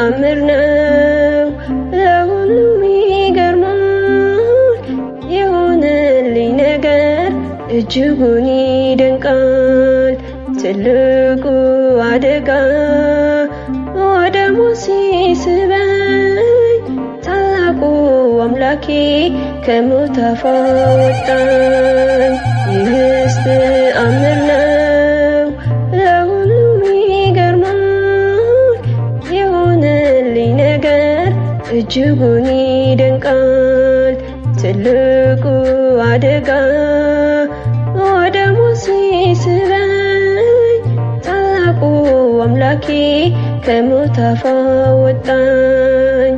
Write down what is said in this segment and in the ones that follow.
ተአምር ነው ለሁሉም ይገርማል። የሆነልኝ ነገር እጅጉን ይደንቃል። ትልቁ አደጋ ወደ ሞት ሲስበኝ ታላቁ አምላኬ ከሞት አወጣኝ። ይህስ ተአምር ነው ለሁሉም ይገርማል። የሆነልኝ ነገር እጅጉን ይደንቃል። ትልቁ አደጋ ወደ ሞት ሲስበኝ ታላቁ አምላኬ ከሞት አወጣኝ።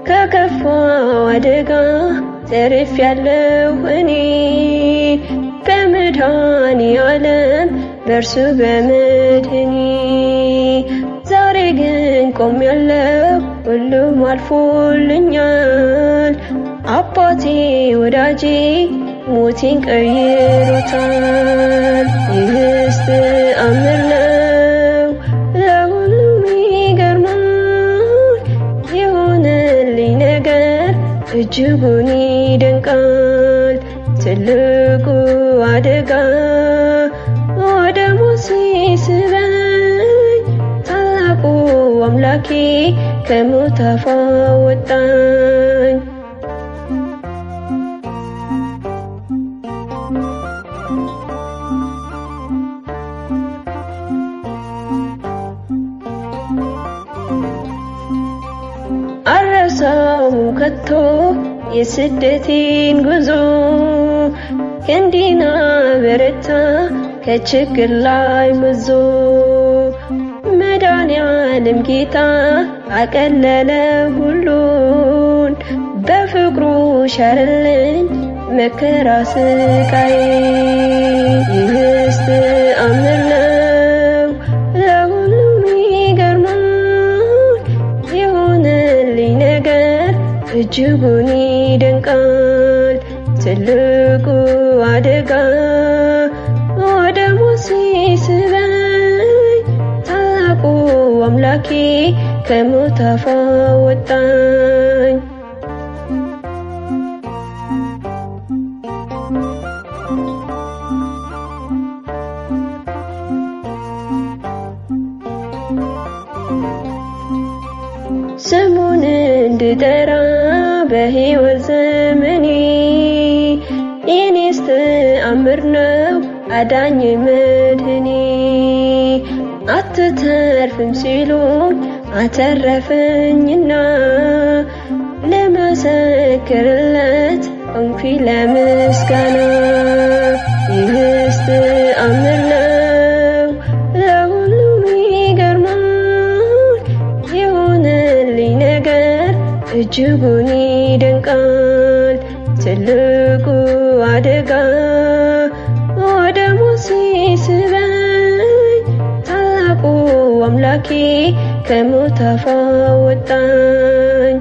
ከከፋው አደጋ ተርፌያለሁ እኔ በመድኃኔዓለም በእርሱ በመድህኔ። ዛሬ ግን ቆሜያለሁ ሁሉም አልፎልኛል። አባቴ ወዳጄ ሞቴን ቀይሮታል። ይህስ ተአምር ነው ለሁሉም ይገርማል። የሆነልኝ ነገር እጅጉን ይደንቃል። ትልቁ አደጋ ወደ ሞት ሲስበኝ ታላቁ አምላኬ ከሞት አወጣኝ። አልረሳውም ከቶ የስደቴን ጉዞ ክንዴን አበረታ ከችግር ላይ መዞ። መድኃኔዓለም ጌታ አቀለለ ሁሉን በፍቅሩ ሻረልኝ መከራ ስቃይ። ይህስ ተአምር ነው ለሁሉም ይገርማል። የሆነልኝ ነገር እጅጉን ይደንቃል። ትልቁ አደጋ ወደ ሞት ሲስበኝ ታላቁ አምላኬ ከሞት አወጣኝ። ስሙን እንድጠራ በሕይወት ዘመኔ የኔስ ተአምር ነው አዳኝ መድህኔ። አትተርፍም ሲሉኝ አተረፈኝና ለመሰክርለት እንኩኝ ለምስጋና። ይህስ ተአምር ነው ለሁሉም ይገርማል። የሆነልኝ ነገር እጅጉን ይደንቃል። ትልቁ አደጋ ወደ ሞት ሲስበኝ ታላቁ አምላኬ ከሞት አወጣኝ።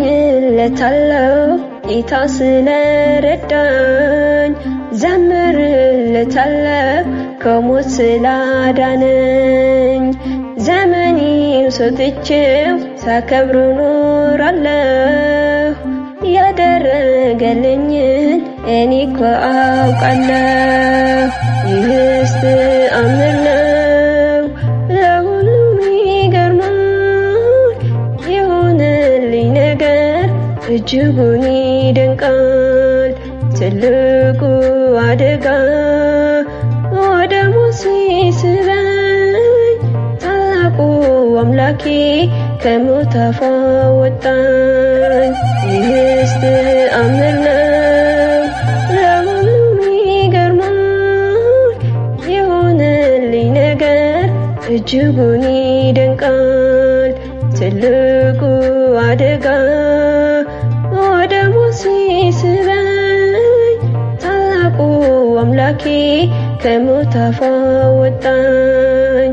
እቀኝለታለሁ ጌታ ስለረዳኝ፣ ዘምርለታለሁ ከሞት ስላዳነኝ። ዘመኔን ሰጥቼው ሳከብር ኖራለሁ፣ ያደረገልኝን እኔ እኮ አውቃለሁ። ይህስ ተአምር ነው ለሁሉም ይገርማል። የሆነልኝ ነገር እጅጉን ይደንቃል። ትልቁ አደጋ ወደ ሞት ሲስበኝ ታላቁ አምላኬ ከሞት አወጣኝ። ይህስ ተአምር ነው ለሁሉም ይገርማል። የሆነልኝ ነገር እጅጉን ይደንቃል። ትልቁ አደጋ ወደ ሞት አምላኬ ከሞት አፍ አወጣኝ።